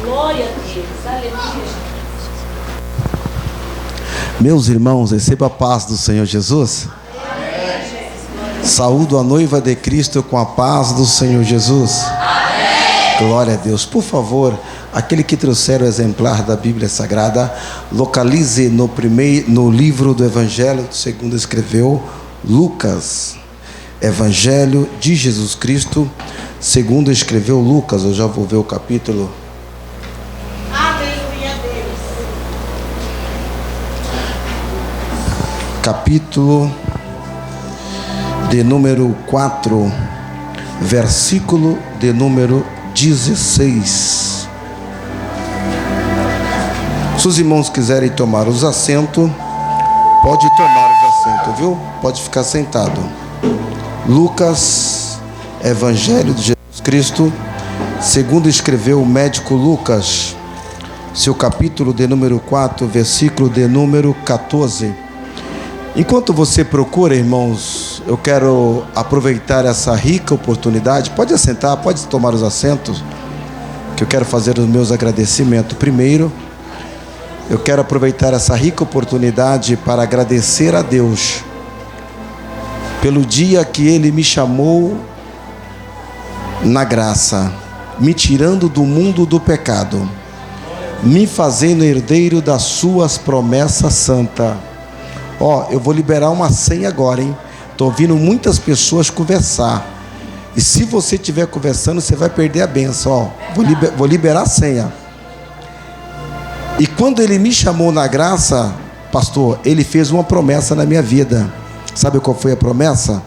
Glória a Deus. Aleluia. Meus irmãos, receba a paz do Senhor Jesus. Saúdo a noiva de Cristo com a paz do Senhor Jesus. Glória a Deus. Por favor, aquele que trouxer o exemplar da Bíblia Sagrada, localize no livro do Evangelho, segundo escreveu Lucas. Evangelho de Jesus Cristo, segundo escreveu Lucas. Eu já vou ver o capítulo. Aleluia, Deus. Capítulo de número 4, versículo de número 16. Se os irmãos quiserem tomar os assentos, pode tomar os assentos, viu? Pode ficar sentado. Lucas, Evangelho de Jesus Cristo, segundo escreveu o médico Lucas, seu capítulo de número 4, versículo de número 14. Enquanto você procura, irmãos, eu quero aproveitar essa rica oportunidade. Pode assentar, pode tomar os assentos, que eu quero fazer os meus agradecimentos. Primeiro, eu quero aproveitar essa rica oportunidade para agradecer a Deus pelo dia que Ele me chamou na graça, me tirando do mundo do pecado, me fazendo herdeiro das suas promessas santas. Eu vou liberar uma senha agora, hein? Estou ouvindo muitas pessoas conversar. E se você estiver conversando, você vai perder a bênção. Vou liberar a senha. E quando Ele me chamou na graça, pastor, Ele fez uma promessa na minha vida. Sabe qual foi a promessa?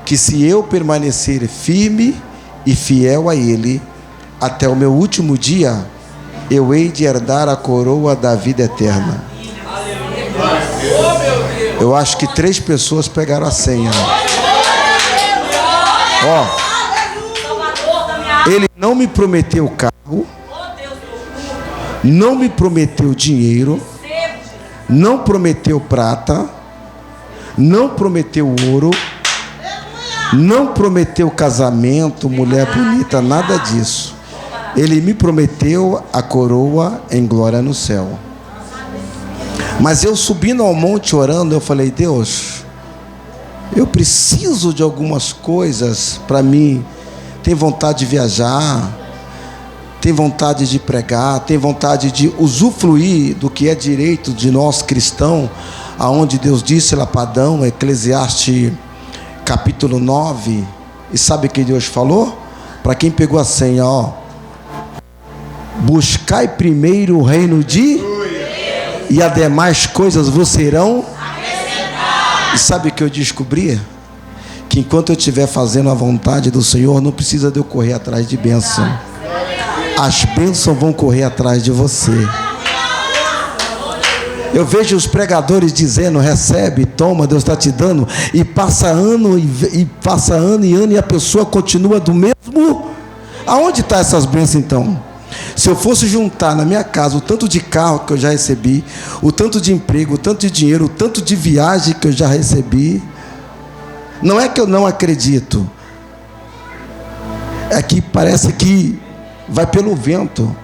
Que se eu permanecer firme e fiel a Ele, até o meu último dia, eu hei de herdar a coroa da vida eterna. Eu acho que 3 pessoas pegaram a senha. Ele não me prometeu carro, não me prometeu dinheiro, não prometeu prata, não prometeu ouro, não prometeu casamento, mulher bonita, nada disso. Ele me prometeu a coroa em glória no céu. Mas eu subindo ao monte orando, eu falei: Deus, eu preciso de algumas coisas para mim. Tenho vontade de viajar, tenho vontade de pregar, tenho vontade de usufruir do que é direito de nós cristãos, aonde Deus disse lá para Adão, Eclesiastes capítulo 9. E sabe o que Deus falou? Para quem pegou a senha, buscai primeiro o reino de... e as demais coisas vos serão acrescentadas. E sabe o que eu descobri? Que enquanto eu estiver fazendo a vontade do Senhor, não precisa de eu correr atrás de bênção. As bênçãos vão correr atrás de você. Eu vejo os pregadores dizendo: recebe, toma, Deus está te dando, e passa ano e passa ano e ano, e a pessoa continua do mesmo. Aonde estão essas bênçãos então? Se eu fosse juntar na minha casa o tanto de carro que eu já recebi, o tanto de emprego, o tanto de dinheiro, o tanto de viagem que eu já recebi, não é que eu não acredito, é que parece que vai pelo vento.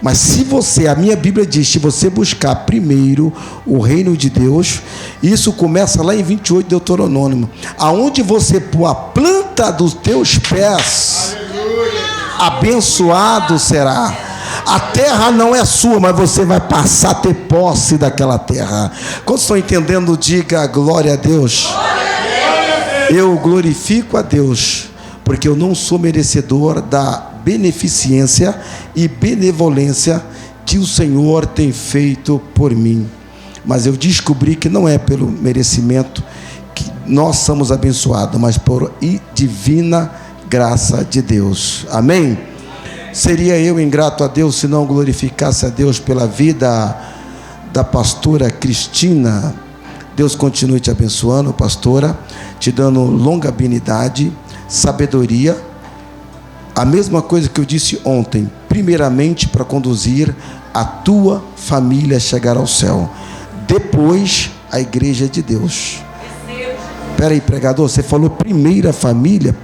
Mas se você, a minha Bíblia diz, se você buscar primeiro o reino de Deus, isso começa lá em 28 de Deuteronômio, aonde você pôr a planta dos teus pés, abençoado será. A terra não é sua, mas você vai passar a ter posse daquela terra. Quando estão entendendo, diga glória a Deus. Eu glorifico a Deus, porque eu não sou merecedor da beneficência e benevolência que o Senhor tem feito por mim. Mas eu descobri que não é pelo merecimento que nós somos abençoados, mas por divina graça de Deus. Amém? Seria eu ingrato a Deus se não glorificasse a Deus pela vida da pastora Cristina. Deus continue te abençoando, pastora, te dando longanimidade, sabedoria. A mesma coisa que eu disse ontem, primeiramente para conduzir a tua família a chegar ao céu, depois a igreja de Deus. Espera aí, pregador, você falou primeira família.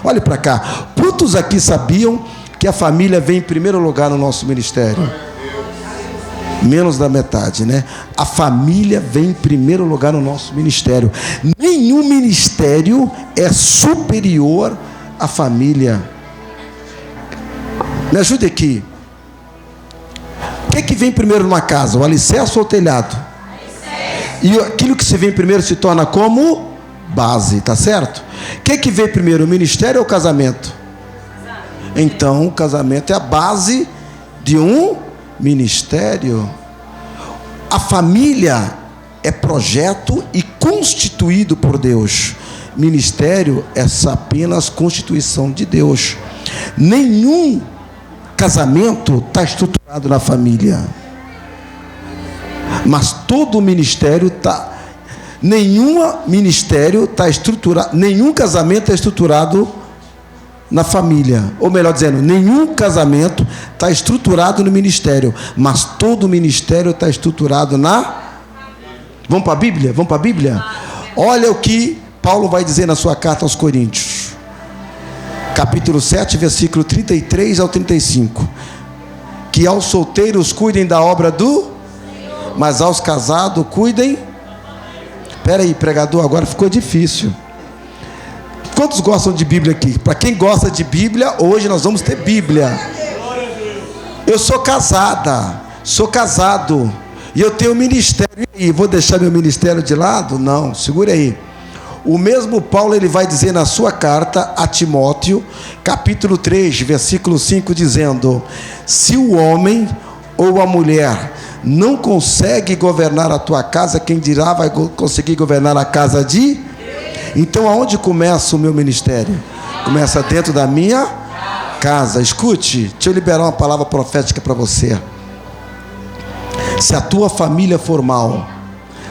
Olhe para cá. Quantos aqui sabiam que a família vem em primeiro lugar no nosso ministério? Menos da metade, né? A família vem em primeiro lugar no nosso ministério. Nenhum ministério é superior à família. Me ajude aqui. O que vem primeiro numa casa? O alicerce ou o telhado? E aquilo que se vem primeiro se torna como base, tá certo? O que vem primeiro, o ministério ou o casamento? Então, o casamento é a base de um ministério. A família é projeto e constituído por Deus. Ministério é apenas constituição de Deus. Nenhum casamento está estruturado na família, mas todo ministério está. Nenhum ministério está estruturado, nenhum casamento é estruturado na família, ou melhor dizendo, nenhum casamento está estruturado no ministério, mas todo ministério está estruturado na... Vamos para a Bíblia? Vamos para a Bíblia? Olha o que Paulo vai dizer na sua carta aos Coríntios, capítulo 7, versículo 33 ao 35, que aos solteiros cuidem da obra do... mas aos casados cuidem... Espera aí, pregador, agora ficou difícil. Quantos gostam de Bíblia aqui? Para quem gosta de Bíblia, hoje nós vamos ter Bíblia. Eu sou casada, sou casado, e eu tenho ministério. E vou deixar meu ministério de lado? Não, segure aí. O mesmo Paulo, ele vai dizer na sua carta a Timóteo, capítulo 3, versículo 5, dizendo: se o homem ou a mulher não consegue governar a tua casa, quem dirá vai conseguir governar a casa de... Então aonde começa o meu ministério? Começa dentro da minha casa. Escute, deixa eu liberar uma palavra profética para você. Se a tua família for mal,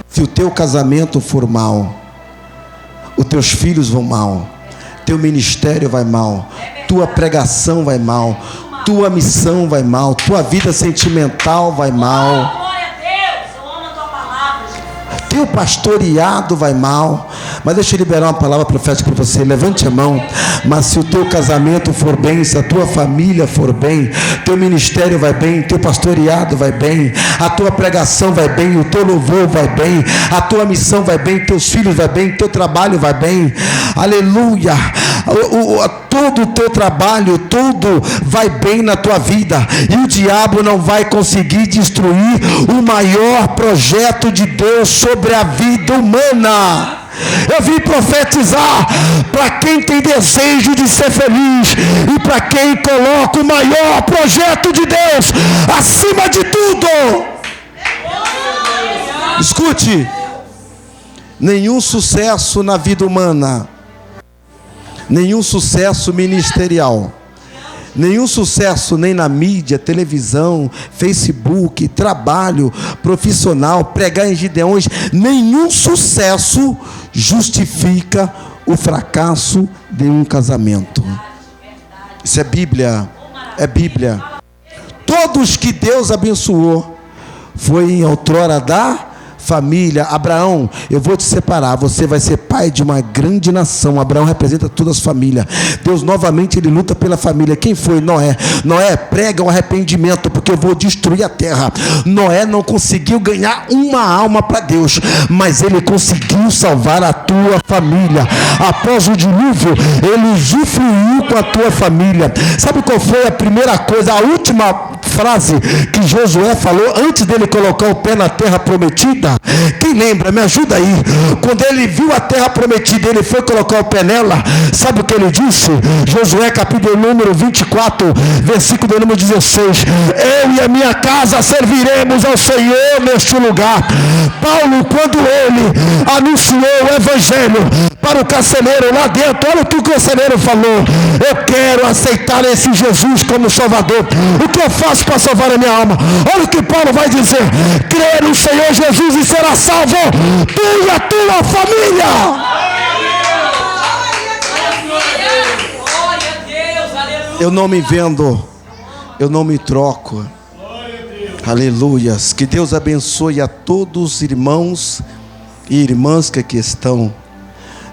se o teu casamento for mal, os teus filhos vão mal, teu ministério vai mal, tua pregação vai mal, tua missão vai mal, tua vida sentimental vai mal, glória a Deus, eu amo a tua palavra, teu pastoreado vai mal. Mas deixa eu liberar uma palavra profética para você. Levante a mão. Mas se o teu casamento for bem, se a tua família for bem, teu ministério vai bem, teu pastoreado vai bem, a tua pregação vai bem, o teu louvor vai bem, a tua missão vai bem, teus filhos vai bem, teu trabalho vai bem. Aleluia. Todo o teu trabalho, tudo vai bem na tua vida, e o diabo não vai conseguir destruir o maior projeto de Deus sobre a vida humana. Eu vim profetizar para quem tem desejo de ser feliz e para quem coloca o maior projeto de Deus acima de tudo. Escute, nenhum sucesso na vida humana, nenhum sucesso ministerial, nenhum sucesso nem na mídia, televisão, Facebook, trabalho profissional, pregar em Gideões, nenhum sucesso justifica o fracasso de um casamento. Isso é Bíblia, é Bíblia. Todos que Deus abençoou foi em outrora da família. Abraão, eu vou te separar, você vai ser pai de uma grande nação. Abraão representa todas as famílias. Deus novamente, ele luta pela família. Quem foi? Noé. Noé, prega o arrependimento, porque eu vou destruir a terra. Noé não conseguiu ganhar uma alma para Deus, mas ele conseguiu salvar a tua família. Após o dilúvio, ele usufruiu com a tua família. Sabe qual foi a primeira coisa, a última frase que Josué falou antes dele colocar o pé na terra prometida? Quem lembra? Me ajuda aí. Quando ele viu a terra prometida, ele foi colocar o pé nela. Sabe o que ele disse? Josué capítulo número 24, versículo número 16: eu e a minha casa serviremos ao Senhor neste lugar. Paulo, quando ele anunciou o evangelho para o carcereiro lá dentro, olha o que o carcereiro falou: eu quero aceitar esse Jesus como Salvador. O que eu faço para salvar a minha alma? Olha o que Paulo vai dizer: crer no Senhor Jesus e será salvo, tu e a tua família. Eu não me vendo, eu não me troco. Aleluias. Que Deus abençoe a todos os irmãos e irmãs que aqui estão.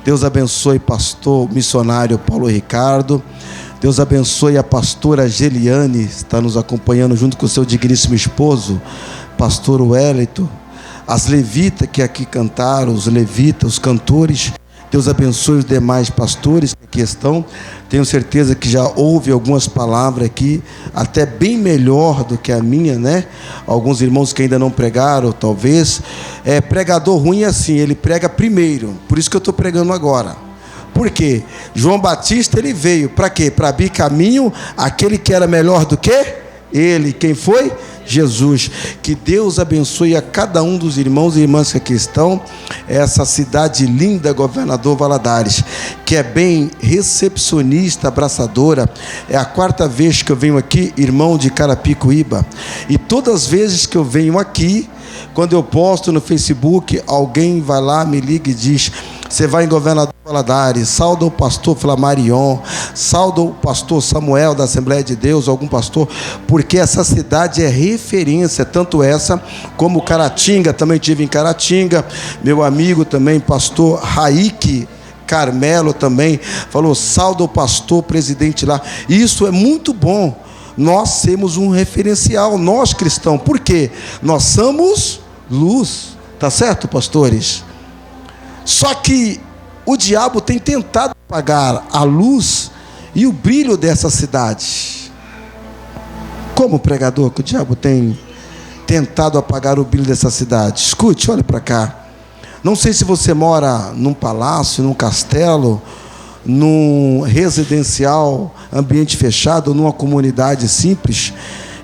Deus abençoe pastor missionário Paulo Ricardo. Deus abençoe a pastora Geliane, está nos acompanhando junto com o seu digníssimo esposo, pastor Wellington, as levitas que aqui cantaram, os levitas, os cantores. Deus abençoe os demais pastores que aqui estão. Tenho certeza que já houve algumas palavras aqui, até bem melhor do que a minha, né? Alguns irmãos que ainda não pregaram, talvez. Pregador ruim é assim, ele prega primeiro. Por isso que eu estou pregando agora. Por quê? João Batista, ele veio para quê? Para abrir caminho àquele que era melhor do que ele. Quem foi? Jesus. Que Deus abençoe a cada um dos irmãos e irmãs que aqui estão. Essa cidade linda, Governador Valadares, que é bem recepcionista, abraçadora. É a 4ª vez que eu venho aqui, irmão de Carapicuíba. E todas as vezes que eu venho aqui, quando eu posto no Facebook, alguém vai lá, me liga e diz: você vai em Governador Valadares, sauda o pastor Flamarion, sauda o pastor Samuel da Assembleia de Deus, algum pastor, porque essa cidade é referência, tanto essa como Caratinga. Também tive em Caratinga, meu amigo também, pastor Raik Carmelo também, falou: sauda o pastor presidente lá. Isso é muito bom, nós temos um referencial, nós cristãos, por quê? Nós somos luz, tá certo, pastores? Só que o diabo tem tentado apagar a luz e o brilho dessa cidade. Como, pregador, que o diabo tem tentado apagar o brilho dessa cidade? Escute, olhe para cá. Não sei se você mora num palácio, num castelo, num residencial, ambiente fechado, ou numa comunidade simples.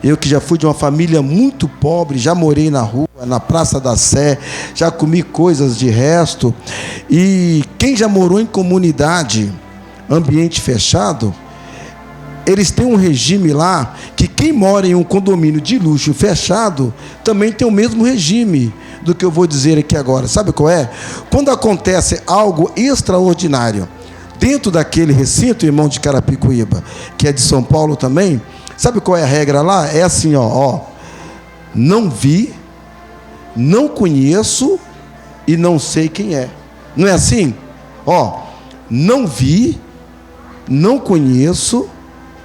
Eu que já fui de uma família muito pobre, já morei na rua, na Praça da Sé, já comi coisas de resto. E quem já morou em comunidade, ambiente fechado, eles têm um regime lá, que quem mora em um condomínio de luxo fechado, também tem o mesmo regime do que eu vou dizer aqui agora. Sabe qual é? Quando acontece algo extraordinário dentro daquele recinto, irmão de Carapicuíba, que é de São Paulo também, sabe qual é a regra lá? É assim, ó, não vi, não conheço e não sei quem é. Não é assim? Não vi, não conheço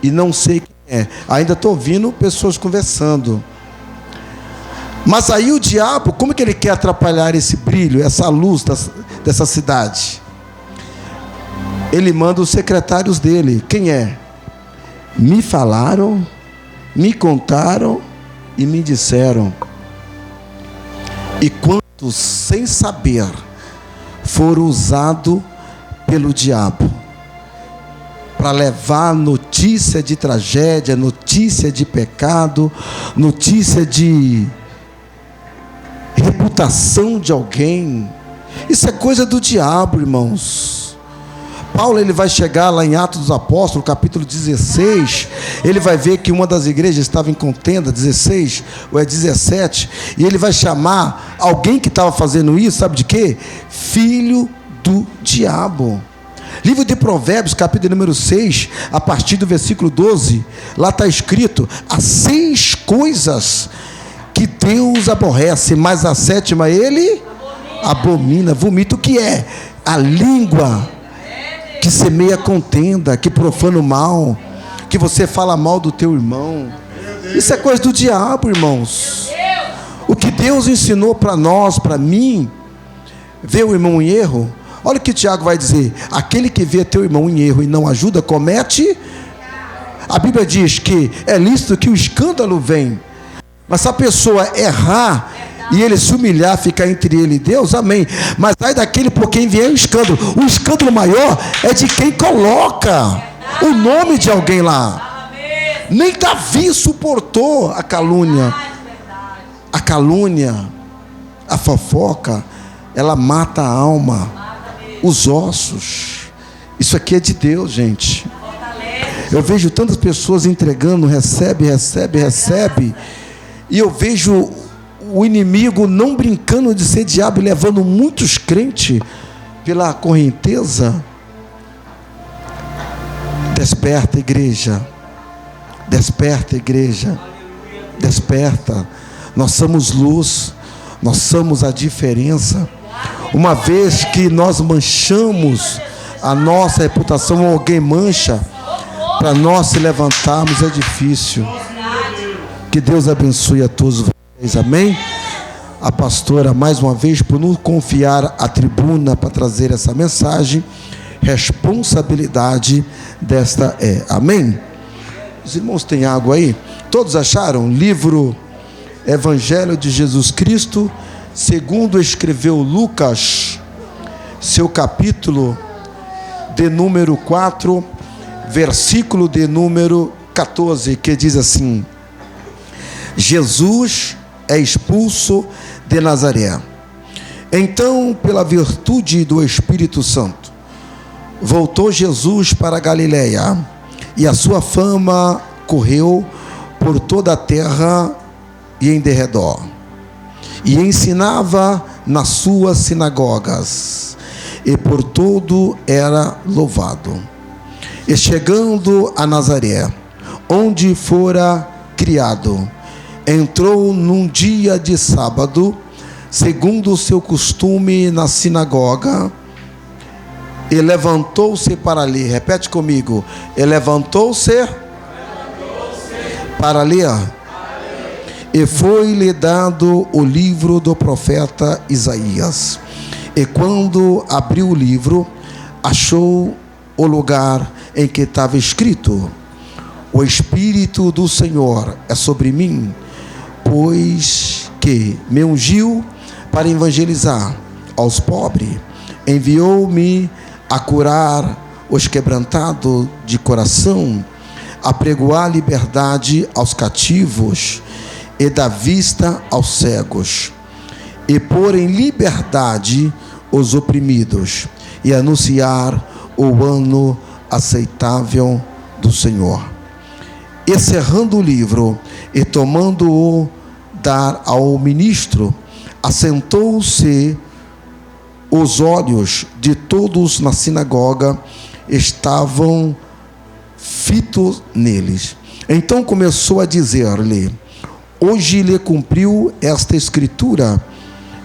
e não sei quem é. Ainda estou ouvindo pessoas conversando. Mas aí o diabo, como que ele quer atrapalhar esse brilho, essa luz dessa cidade? Ele manda os secretários dele. Quem é? Me falaram, me contaram e me disseram. E quantos, sem saber, foram usados pelo diabo para levar notícia de tragédia, notícia de pecado, notícia de reputação de alguém. Isso é coisa do diabo, irmãos. Paulo, ele vai chegar lá em Atos dos Apóstolos, capítulo 16, ele vai ver que uma das igrejas estava em contenda, 16 ou 17, e ele vai chamar alguém que estava fazendo isso, sabe de quê? Filho do diabo. Livro de Provérbios, capítulo número 6, a partir do versículo 12, lá está escrito: há 6 coisas que Deus aborrece, mas a 7ª ele abomina, vomita. O que é? A língua que semeia contenda, que profana o mal, que você fala mal do teu irmão. Isso é coisa do diabo, irmãos. O que Deus ensinou para nós, para mim, ver o irmão em erro. Olha o que Tiago vai dizer: aquele que vê teu irmão em erro e não ajuda, comete. A Bíblia diz que é lícito que o escândalo vem, mas se a pessoa errar e ele se humilhar, ficar entre ele e Deus, amém. Mas sai daquele por quem vier o escândalo. O escândalo maior é de quem coloca o nome de alguém lá. Nem Davi suportou a calúnia. A calúnia, a fofoca, ela mata a alma, os ossos. Isso aqui é de Deus, gente. Eu vejo tantas pessoas entregando, recebe. E eu vejo o inimigo não brincando de ser diabo e levando muitos crentes pela correnteza. Desperta, igreja. Desperta, igreja. Desperta. Nós somos luz. Nós somos a diferença. Uma vez que nós manchamos a nossa reputação, ou alguém mancha, Para nós se levantarmos é difícil. Que Deus abençoe a todos vocês, amém? A pastora, mais uma vez, por nos confiar a tribuna para trazer essa mensagem, responsabilidade desta amém? Os irmãos têm água aí? Todos acharam? Livro Evangelho de Jesus Cristo, segundo escreveu Lucas, seu capítulo de número 4, versículo de número 14, que diz assim: Jesus é expulso de Nazaré. Então, pela virtude do Espírito Santo, voltou Jesus para a Galileia, e a sua fama correu por toda a terra e em derredor, e ensinava nas suas sinagogas, e por todo era louvado. E chegando a Nazaré, onde fora criado, entrou num dia de sábado, segundo o seu costume, na sinagoga, e levantou-se para ler. Repete comigo: e levantou-se para ler. E foi-lhe dado o livro do profeta Isaías. E quando abriu o livro, achou o lugar em que estava escrito: o Espírito do Senhor é sobre mim, pois que me ungiu para evangelizar aos pobres, enviou-me a curar os quebrantados de coração, a pregoar liberdade aos cativos e dar vista aos cegos, e pôr em liberdade os oprimidos, e anunciar o ano aceitável do Senhor. E cerrando o livro e tomando-o, dar ao ministro, assentou-se. Os olhos de todos na sinagoga estavam fitos neles. Então começou a dizer-lhe: hoje lhe cumpriu esta escritura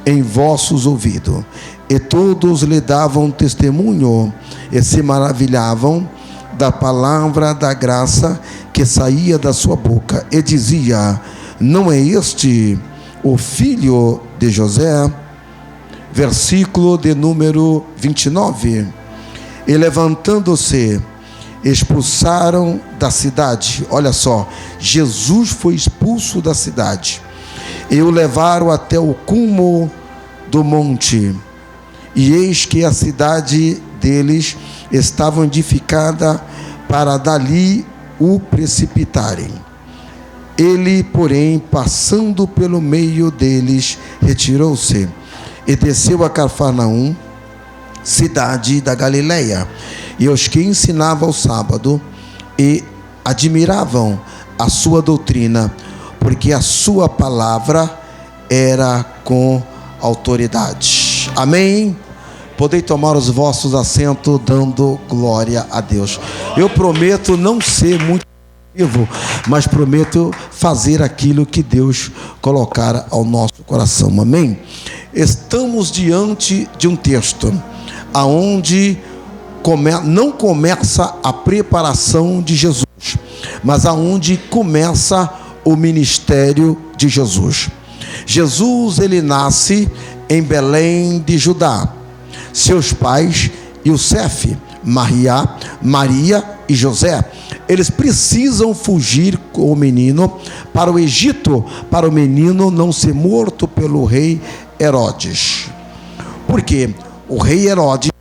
em vossos ouvidos. E todos lhe davam testemunho e se maravilhavam da palavra da graça que saía da sua boca, e dizia: não é este o filho de José? Versículo de número 29. E levantando-se, expulsaram da cidade. Olha só, Jesus foi expulso da cidade, e o levaram até o cume do monte, e eis que a cidade deles estava edificada para dali o precipitarem. Ele, porém, passando pelo meio deles, retirou-se e desceu a Cafarnaum, cidade da Galileia. E os que ensinava ao sábado e admiravam a sua doutrina, porque a sua palavra era com autoridade. Amém? Podei tomar os vossos assentos, dando glória a Deus. Eu prometo não ser muito vivo, mas prometo fazer aquilo que Deus colocar ao nosso coração. Amém? Estamos diante de um texto aonde não começa a preparação de Jesus, mas aonde começa o ministério de Jesus. Jesus, ele nasce em Belém de Judá. Seus pais, Iosef, Maria e José, eles precisam fugir com o menino para o Egito, para o menino não ser morto pelo rei Herodes. Porque o rei Herodes,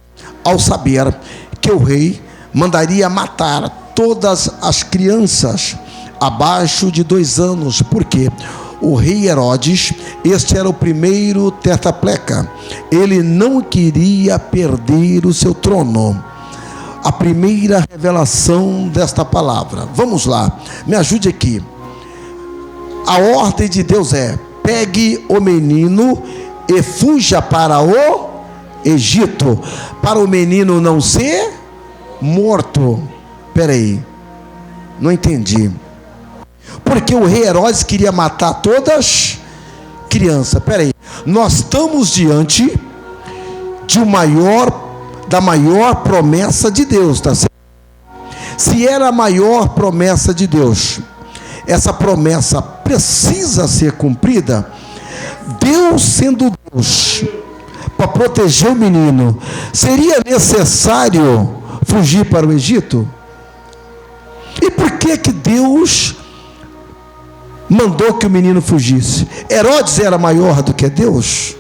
ao saber que o rei mandaria matar todas as crianças abaixo de 2 anos, porque o rei Herodes, este era o primeiro tetrapleca, ele não queria perder o seu trono. A primeira revelação desta palavra, vamos lá, me ajude aqui. A ordem de Deus é: pegue o menino e fuja para o Egito, para o menino não ser morto. Peraí, não entendi. Porque o rei Herodes queria matar todas crianças. Peraí, nós estamos diante de da maior promessa de Deus, tá certo? Se era a maior promessa de Deus, essa promessa precisa ser cumprida. Deus sendo Deus, para proteger o menino, seria necessário fugir para o Egito? E por que Deus mandou que o menino fugisse? Herodes era maior do que Deus?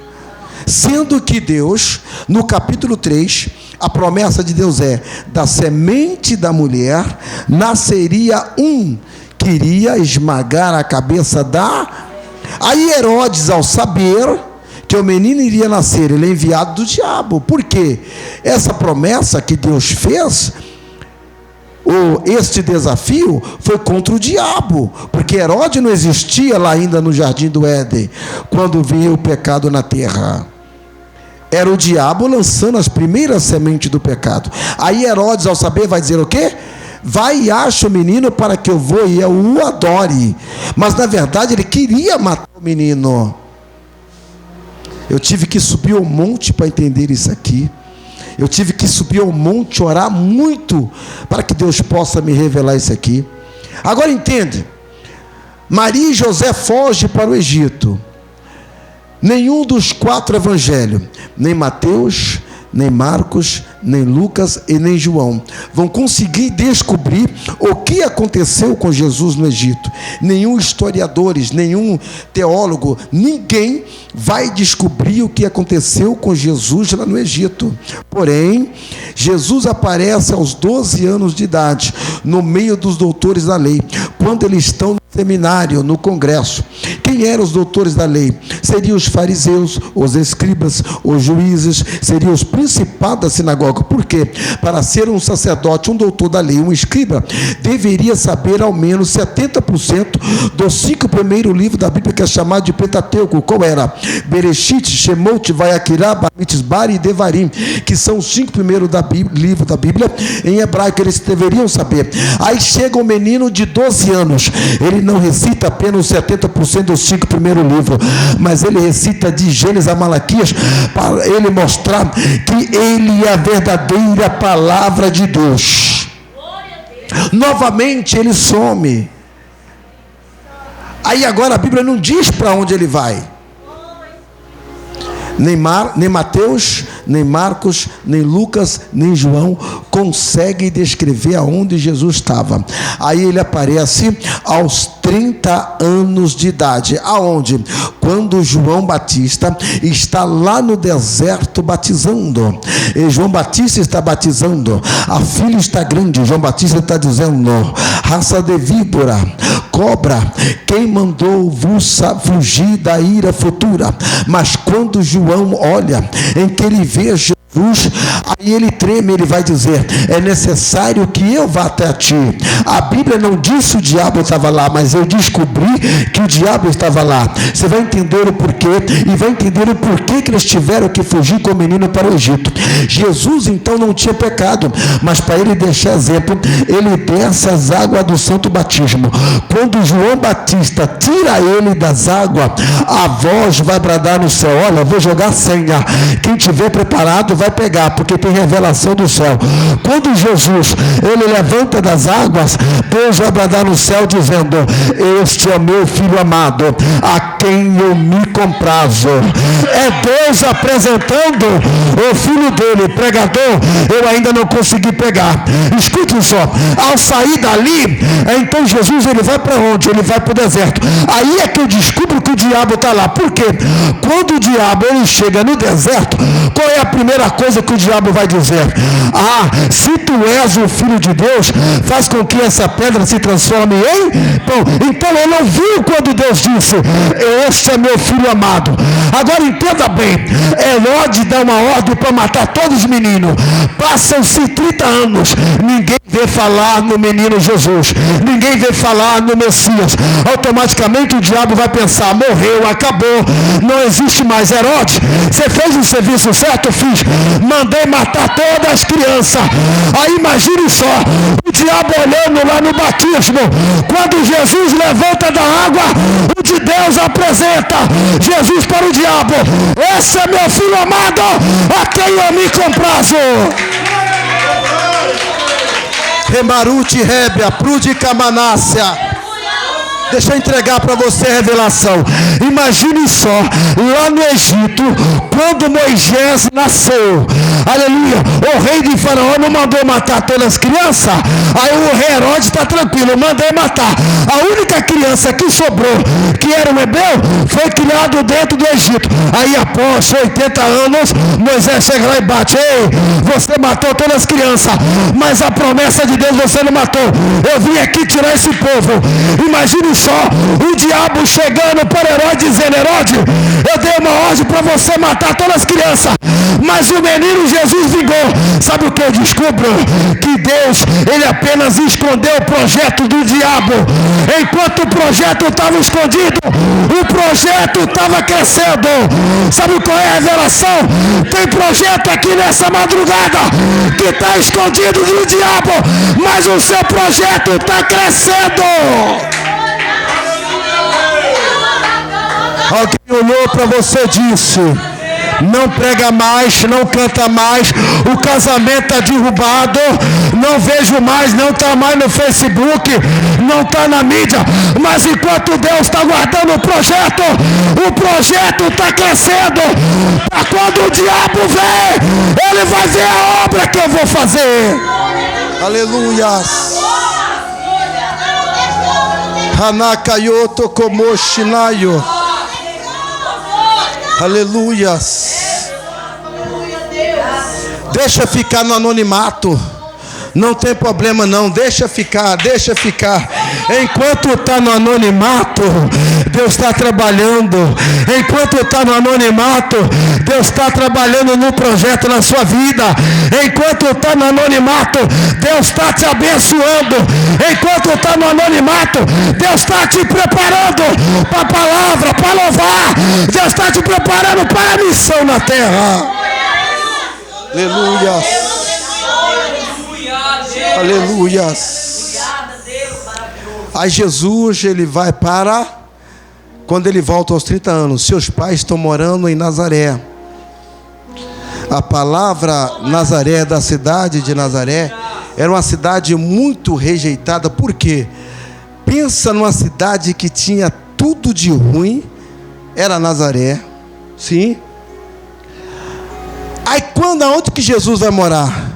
Sendo que Deus, no capítulo 3, a promessa de Deus é: da semente da mulher nasceria um que iria esmagar a cabeça da... Aí Herodes, ao saber que o menino iria nascer, ele é enviado do diabo. Por quê? Essa promessa que Deus fez, este desafio foi contra o diabo, porque Herodes não existia lá ainda no jardim do Éden, quando veio o pecado na terra. Era o diabo lançando as primeiras sementes do pecado. Aí Herodes, ao saber, vai dizer o quê? Vai e acha o menino para que eu vou e eu o adore. Mas na verdade ele queria matar o menino. Eu tive que subir ao monte para entender isso aqui. Eu tive que subir ao monte, orar muito, para que Deus possa me revelar isso aqui. Agora entende. Maria e José fogem para o Egito. Nenhum dos 4 evangelhos, nem Mateus, nem Marcos, nem Lucas e nem João, vão conseguir descobrir o que aconteceu com Jesus no Egito. Nenhum historiadores, nenhum teólogo, ninguém vai descobrir o que aconteceu com Jesus lá no Egito. Porém, Jesus aparece aos 12 anos de idade, no meio dos doutores da lei, quando eles estão no seminário, no congresso. Quem eram os doutores da lei? Seriam os fariseus, os escribas, os juízes, seriam os principados da sinagoga. Por quê? Para ser um sacerdote, um doutor da lei, um escriba, deveria saber ao menos 70% dos 5 primeiros livros da Bíblia, que é chamado de Pentateuco. Qual era? Bereshit, Shemot, Vayakirá, Bamidbar e Devarim, que são os 5 primeiros livros da Bíblia, em hebraico, eles deveriam saber. Aí chega um menino de 12 anos, ele não recita apenas 70% dos 5 primeiros livros, mas ele recita de Gênesis a Malaquias, para ele mostrar que ele é a verdadeira palavra de Deus. Novamente ele some. Aí agora a Bíblia não diz para onde ele vai. Nem Mateus, nem Marcos, nem Lucas, nem João conseguem descrever aonde Jesus estava. Aí ele aparece aos 30 anos de idade. Aonde? Quando João Batista está lá no deserto batizando. E João Batista está batizando. A filha está grande. João Batista está dizendo: raça de víbora, cobra, quem mandou vos fugir da ira futura? Mas quando João olha, em que ele vê Jesus, aí ele treme, ele vai dizer: é necessário que eu vá até ti. A Bíblia não disse o diabo estava lá, mas eu descobri que o diabo estava lá. Você vai entender o porquê, e vai entender o porquê que eles tiveram que fugir com o menino para o Egito. Jesus então não tinha pecado, mas para ele deixar exemplo, ele desce as águas do santo batismo. Quando João Batista tira ele das águas, a voz vai bradar no céu: olha, vou jogar senha, quem tiver preparado vai pegar, porque tem revelação do céu. Quando Jesus, ele levanta das águas, Deus vai bradar no céu dizendo: este é meu filho amado, a quem eu me comprazo. É Deus apresentando o filho dele. Pregador, eu ainda não consegui pegar. Escute só, ao sair dali, então Jesus, ele vai para onde? Ele vai para o deserto. Aí é que eu descubro que o diabo está lá. Por quê? Quando o diabo ele chega no deserto, qual é a primeira coisa que o diabo vai dizer? Ah, se tu és o filho de Deus, faz com que essa pedra se transforme em pão. Então ele ouviu quando Deus disse: este é meu filho amado. Agora entenda bem, Herodes dá uma ordem para matar todos os meninos. Passam-se 30 anos, ninguém vê falar no menino Jesus, ninguém vê falar no Messias. Automaticamente o diabo vai pensar: morreu, acabou, não existe mais. Herodes, você fez o serviço certo? Fiz. Mandei matar todas as crianças. Aí imagine só, o diabo olhando lá no batismo, quando Jesus levanta da água, o de Deus apresenta Jesus para o diabo: esse é meu filho amado, a quem eu me comprazo. Remaruti Rébia, Prudica Manácia. Deixa eu entregar para você a revelação. Imagine só, lá no Egito, quando Moisés nasceu, aleluia, o rei de Faraó não mandou matar todas as crianças. Aí o rei Herodes está tranquilo, mandei matar. A única criança que sobrou, que era um hebreu, foi criado dentro do Egito. Aí após 80 anos, Moisés chega lá e bate: ei, você matou todas as crianças, mas a promessa de Deus você não matou. Eu vim aqui tirar esse povo. Imagine só, o diabo chegando para Herodes dizendo: Herodes, eu dei uma ordem para você matar todas as crianças, mas o menino Jesus vingou. Sabe o que eu descubro? Que Deus, ele apenas escondeu o projeto do diabo. Enquanto o projeto estava escondido, o projeto estava crescendo. Sabe qual é a revelação? Tem projeto aqui nessa madrugada que está escondido do diabo, mas o seu projeto está crescendo. Alguém olhou para você e disse: não prega mais, não canta mais, o casamento está derrubado, não vejo mais, não está mais no Facebook, não está na mídia. Mas enquanto Deus está guardando o projeto está crescendo. Para quando o diabo vem, ele vai ver a obra que eu vou fazer. Aleluias. Hanakayoto Komoshinayo. Aleluias. Deixa ficar no anonimato. Não tem problema não, deixa ficar. Enquanto está no anonimato, Deus está trabalhando. Enquanto está no anonimato, Deus está trabalhando no projeto na sua vida. Enquanto está no anonimato, Deus está te abençoando. Enquanto está no anonimato, Deus está te preparando para a palavra, para louvar. Deus está te preparando para a missão na terra. Aleluia. Aleluias. Aí Jesus, ele vai para, quando ele volta aos 30 anos, seus pais estão morando em Nazaré. A palavra Nazaré, da cidade de Nazaré, era uma cidade muito rejeitada. Por quê? Pensa numa cidade que tinha tudo de ruim, era Nazaré, sim. Aí aonde que Jesus vai morar?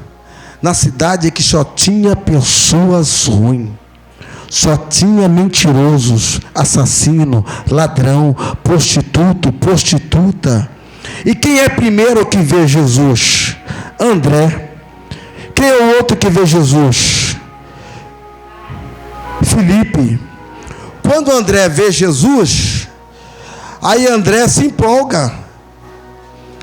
Na cidade que só tinha pessoas ruins, só tinha mentirosos, assassino, ladrão, prostituto, prostituta. E quem é primeiro que vê Jesus? André. Quem é o outro que vê Jesus? Filipe. Quando André vê Jesus, aí André se empolga.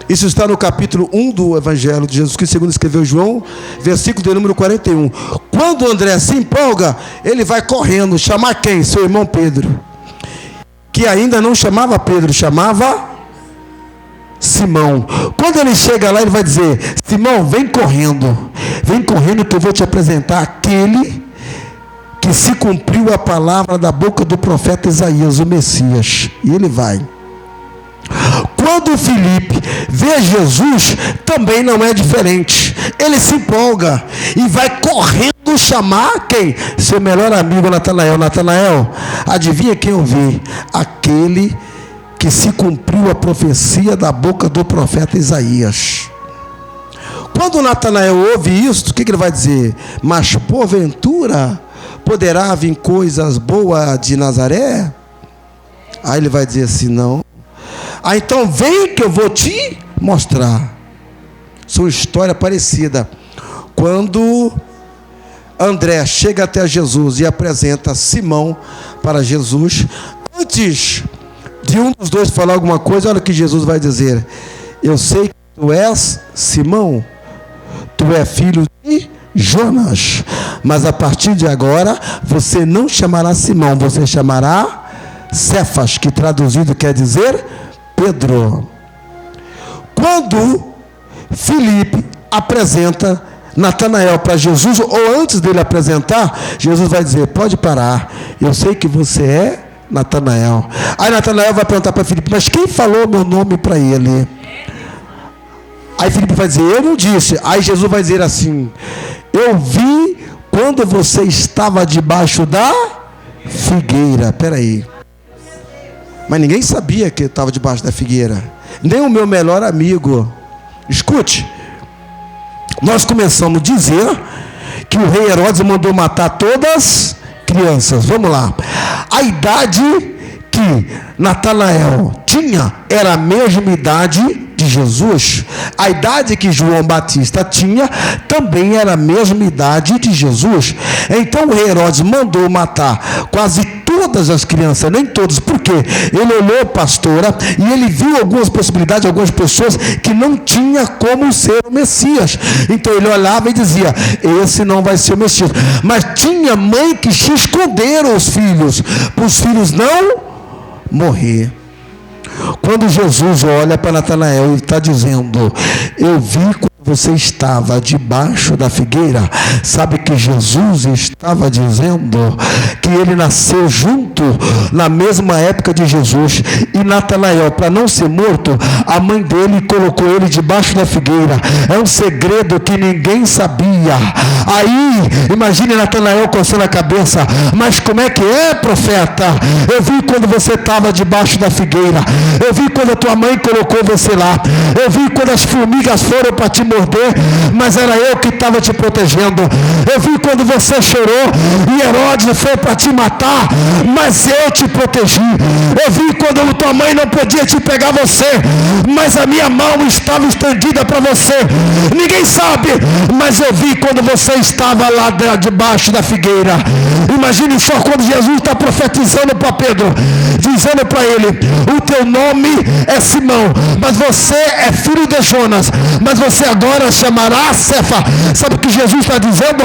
Isso está no capítulo 1 do Evangelho de Jesus Cristo, segundo escreveu João, versículo de número 41. Quando André se empolga, ele vai correndo, chamar quem? Seu irmão Pedro. Que ainda não chamava Pedro, chamava Simão. Quando ele chega lá, ele vai dizer: Simão, vem correndo que eu vou te apresentar aquele que se cumpriu a palavra da boca do profeta Isaías, o Messias. E ele vai. Quando Filipe vê Jesus, também não é diferente. Ele se empolga e vai correndo chamar quem? Seu melhor amigo Natanael. Natanael, adivinha quem eu vi? Aquele que se cumpriu a profecia da boca do profeta Isaías. Quando Natanael ouve isso, o que ele vai dizer? Mas porventura poderá vir coisas boas de Nazaré? Aí ele vai dizer assim: não. Ah, então vem que eu vou te mostrar. São história parecida. Quando André chega até Jesus e apresenta Simão para Jesus, antes de um dos dois falar alguma coisa, olha o que Jesus vai dizer: eu sei que tu és Simão, tu és filho de Jonas, mas a partir de agora você não chamará Simão, você chamará Cefas, que traduzido quer dizer Pedro. Quando Filipe apresenta Natanael para Jesus, ou antes dele apresentar, Jesus vai dizer: pode parar, eu sei que você é Natanael. Aí Natanael vai perguntar para Filipe: mas quem falou meu nome para ele? Aí Filipe vai dizer: eu não disse. Aí Jesus vai dizer assim: eu vi quando você estava debaixo da figueira. Peraí. Mas ninguém sabia que estava debaixo da figueira. Nem o meu melhor amigo. Escute. Nós começamos a dizer que o rei Herodes mandou matar todas as crianças. Vamos lá. A idade que Natanael tinha era a mesma idade de Jesus. A idade que João Batista tinha também era a mesma idade de Jesus. Então o rei Herodes mandou matar quase todas as crianças, nem todas, porque ele olhou, pastora, e ele viu algumas possibilidades, algumas pessoas que não tinha como ser o Messias. Então ele olhava e dizia: esse não vai ser o Messias. Mas tinha mãe que se esconderam os filhos, para os filhos não morrer. Quando Jesus olha para Natanael, ele está dizendo: eu vi quando você estava debaixo da figueira. Sabe que Jesus estava dizendo que ele nasceu junto na mesma época de Jesus. E Natanael, para não ser morto, a mãe dele colocou ele debaixo da figueira. É um segredo que ninguém sabia. Aí, imagine Natanael coçando a cabeça: mas como é que é, profeta? Eu vi quando você estava debaixo da figueira. Eu vi quando a tua mãe colocou você lá. Eu vi quando as formigas foram para te morder, mas era eu que estava te protegendo. Eu vi quando você chorou e Herodes foi para te matar, mas eu te protegi. Eu vi quando tua mãe não podia te pegar você, mas a minha mão estava estendida para você. Ninguém sabe, mas eu vi quando você estava lá debaixo da figueira. Imagine só quando Jesus está profetizando para Pedro, dizendo para ele: o teu nome é Simão, mas você é filho de Jonas, mas você agora chamará Cefa. Sabe o que Jesus está dizendo?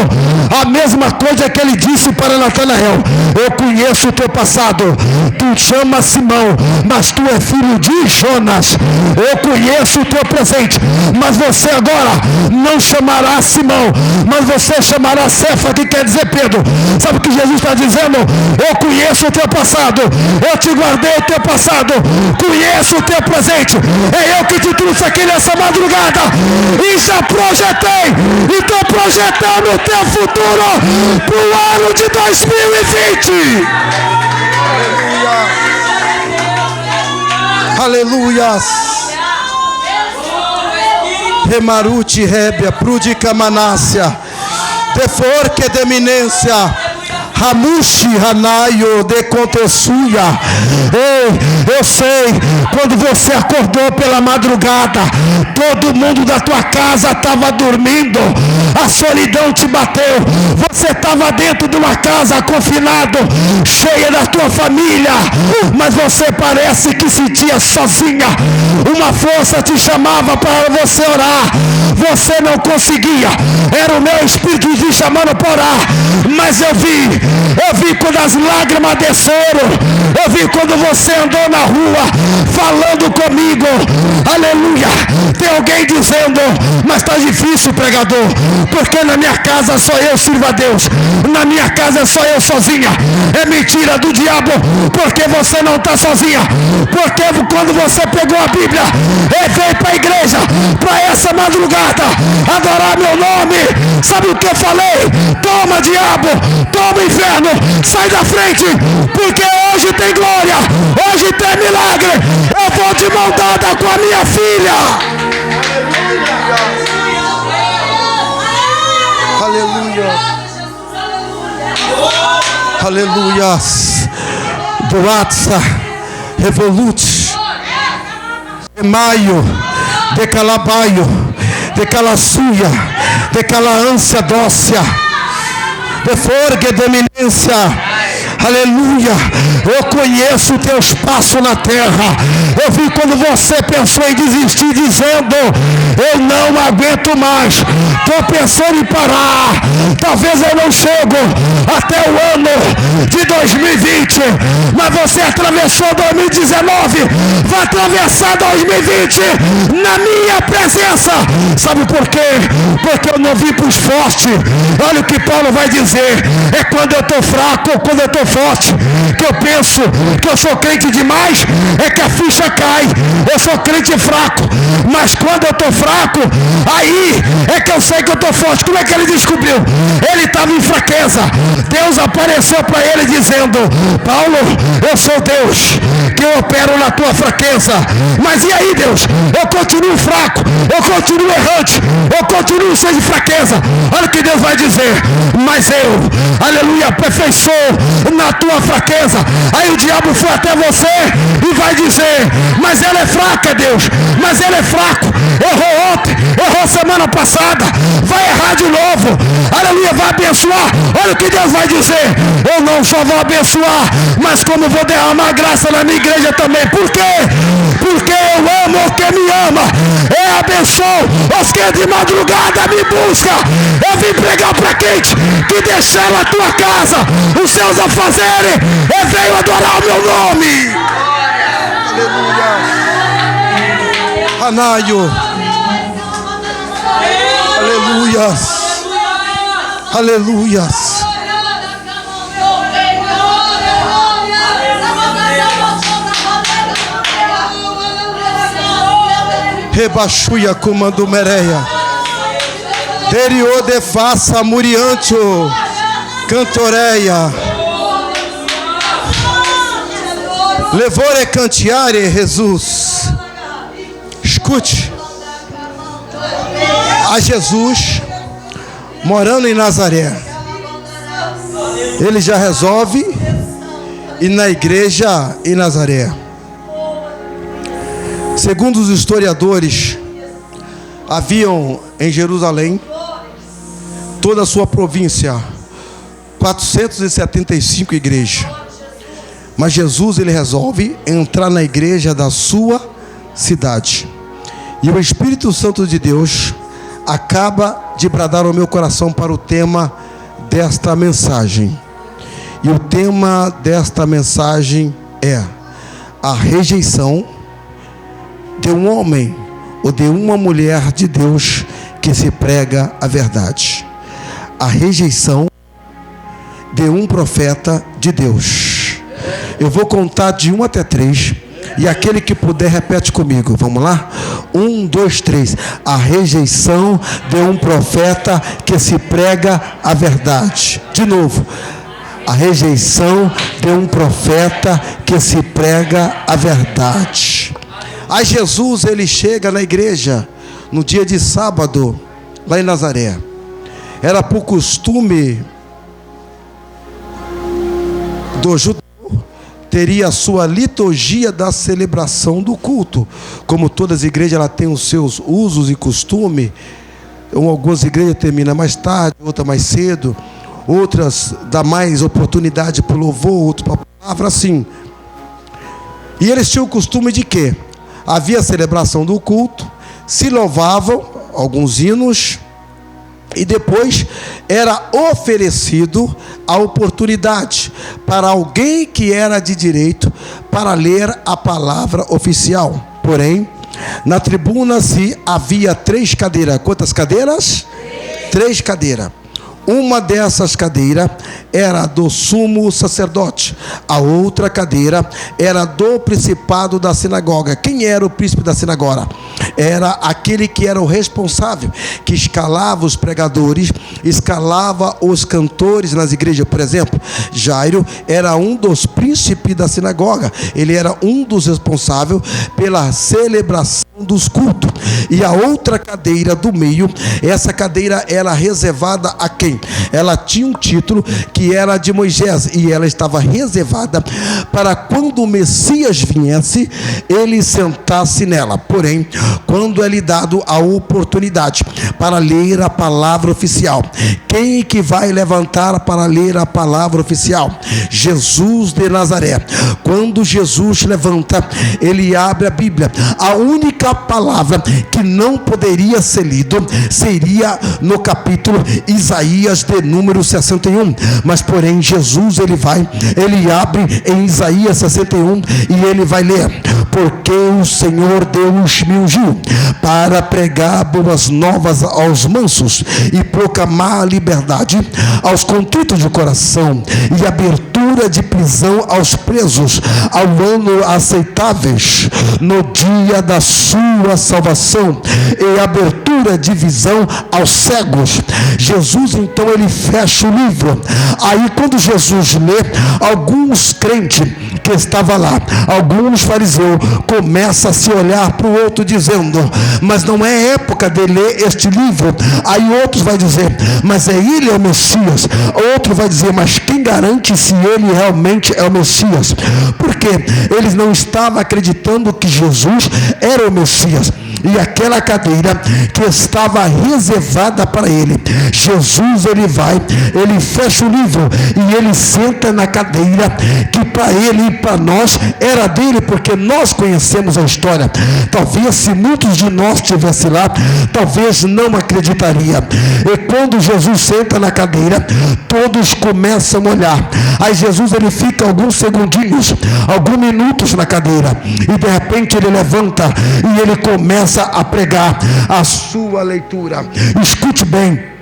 A mesma coisa que ele disse para Natanael: eu conheço o teu passado, tu chamas Simão, mas tu é filho de Jonas. Eu conheço o teu presente, mas você agora não chamará Simão, mas você chamará Cefa, que quer dizer Pedro. Sabe o que Jesus está dizendo? Eu conheço o teu passado, eu te guardei o teu passado, conheço o teu presente. É eu que te trouxe aqui nessa madrugada e já projetei, e estou projetando o teu futuro para o ano de 2020. Aleluia. Remaruti Rébia, Prudica Manácia, Deforque de Eminência, Ramushi Hanaio de Contessuia. Ei, eu sei, quando você acordou pela madrugada, todo mundo da tua casa estava dormindo, a solidão te bateu, você estava dentro de uma casa confinado, cheia da tua família, mas você parece que sentia sozinha. Uma força te chamava para você orar, você não conseguia, era o meu espírito te chamando para orar, mas eu vi quando as lágrimas desceram, eu vi quando você andou na rua falando comigo. Aleluia. Tem alguém dizendo: mas está difícil, pregador, porque na minha casa só eu sirvo a Deus, na minha casa só eu sozinha. É mentira do diabo, porque você não está sozinha, porque quando você pegou a Bíblia e veio para a igreja, para essa madrugada adorar meu nome, sabe o que eu falei? Toma, diabo, toma, inferno, sai da frente, porque hoje tem glória, hoje tem milagre. Eu vou de mão dada com a minha filha. Aleluia. Aleluia. Boatsa, Revolute, Maio, de Calabaio, de Calassuia, de Calaância dócia, de Forgue de Eminência. Aleluia. Eu conheço o teu espaço na terra. Eu vi quando você pensou em desistir, dizendo: eu não aguento mais, estou pensando em parar, talvez eu não chego até o ano de 2020, mas você atravessou 2019, vai atravessar 2020 na minha presença. Sabe por quê? Porque eu não vim para os fortes. Olha o que Paulo vai dizer: é quando eu estou fraco, quando eu estou forte, que eu penso que eu sou crente demais, é que a ficha cai. Eu sou crente fraco, mas quando eu estou fraco, aí é que eu sei que eu estou forte. Como é que ele descobriu? Ele estava em fraqueza. Deus apareceu para ele dizendo: Paulo, eu sou Deus que eu opero na tua fraqueza. Mas e aí, Deus? Eu continuo fraco, eu continuo errante, eu continuo cheio de fraqueza. Olha o que Deus vai dizer: mas eu, aleluia, aperfeiçoo na tua fraqueza. Aí o diabo foi até você e vai dizer: mas ela é fraca, Deus, mas ele é fraco, errou ontem, errou semana passada, vai errar de novo, aleluia, vai abençoar. Olha o que Deus vai dizer: eu não só vou abençoar, mas como vou derramar graça na minha igreja também. Por quê? Porque eu amo o que me ama, eu abençoo os que de madrugada me buscam. Eu vim pregar para quente que deixaram a tua casa, os seus afazeres, e veio adorar o meu nome. Aleluia. Anaio. Aleluias. Aleluias. Rebaixuia comando mereia. Derio de faça muriancho. Cantoreia. Levore cantiare, Jesus. Escute. A Jesus morando em Nazaré, ele já resolve ir na igreja em Nazaré. Segundo os historiadores, haviam em Jerusalém, toda a sua província, 475 igrejas. Mas Jesus, ele resolve entrar na igreja da sua cidade. E o Espírito Santo de Deus acaba de bradar ao meu coração para o tema desta mensagem. E o tema desta mensagem é a rejeição de um homem ou de uma mulher de Deus que se prega a verdade. A rejeição de um profeta de Deus. Eu vou contar de 1 até 3. E aquele que puder, repete comigo. Vamos lá? 1, 2, 3. A rejeição de um profeta que se prega a verdade. De novo. A rejeição de um profeta que se prega a verdade. Aí Jesus, ele chega na igreja no dia de sábado, lá em Nazaré. Era por costume do judeu, teria a sua liturgia da celebração do culto. Como todas as igrejas, ela tem os seus usos e costumes. Algumas igrejas terminam mais tarde, outras mais cedo, outras dá mais oportunidade para o louvor, outras para a palavra, assim. E eles tinham o costume de quê? Havia a celebração do culto, se louvavam alguns hinos, e depois era oferecido a oportunidade para alguém que era de direito para ler a palavra oficial. Porém, na tribuna se havia 3 cadeiras. Quantas cadeiras? 3 cadeiras. Uma dessas cadeiras era do sumo sacerdote. A outra cadeira era do principado da sinagoga. Quem era o príncipe da sinagoga? Era aquele que era o responsável, que escalava os pregadores, escalava os cantores nas igrejas. Por exemplo, Jairo era um dos príncipes da sinagoga. Ele era um dos responsáveis pela celebração dos cultos. E a outra cadeira do meio, essa cadeira era reservada a quem? Ela tinha um título que era de Moisés, e ela estava reservada para quando o Messias viesse, ele sentasse nela. Porém, quando é lhe dado a oportunidade para ler a palavra oficial, quem que vai levantar para ler a palavra oficial? Jesus de Nazaré. Quando Jesus levanta, ele abre a Bíblia. A única palavra que não poderia ser lido seria no capítulo Isaías de número 61. Mas porém Jesus, ele abre em Isaías 61 e ele vai ler: porque o Senhor Deus me ungiu para pregar boas novas aos mansos e proclamar a liberdade aos contritos de coração e abertura de prisão aos presos, ao ano aceitáveis no dia da sua salvação e abertura de visão aos cegos. Jesus então ele fecha o livro. Aí quando Jesus lê, alguns crentes que estavam lá, alguns fariseus começam a se olhar para o outro dizendo, mas não é época de ler este livro. Aí outros vai dizer, mas ele é o Messias. Outro vai dizer, mas quem garante se ele realmente é o Messias? Porque eles não estavam acreditando que Jesus era o Messias. E aquela cadeira que estava reservada para ele, Jesus ele fecha o livro e ele senta na cadeira que para ele e para nós era dele, porque nós conhecemos a história. Talvez se muitos de nós estivessem lá, talvez não acreditaria. E quando Jesus senta na cadeira, todos começam a olhar. Aí Jesus ele fica alguns segundinhos, alguns minutos na cadeira, e de repente ele levanta e ele começa a pregar a sua leitura. Escute bem.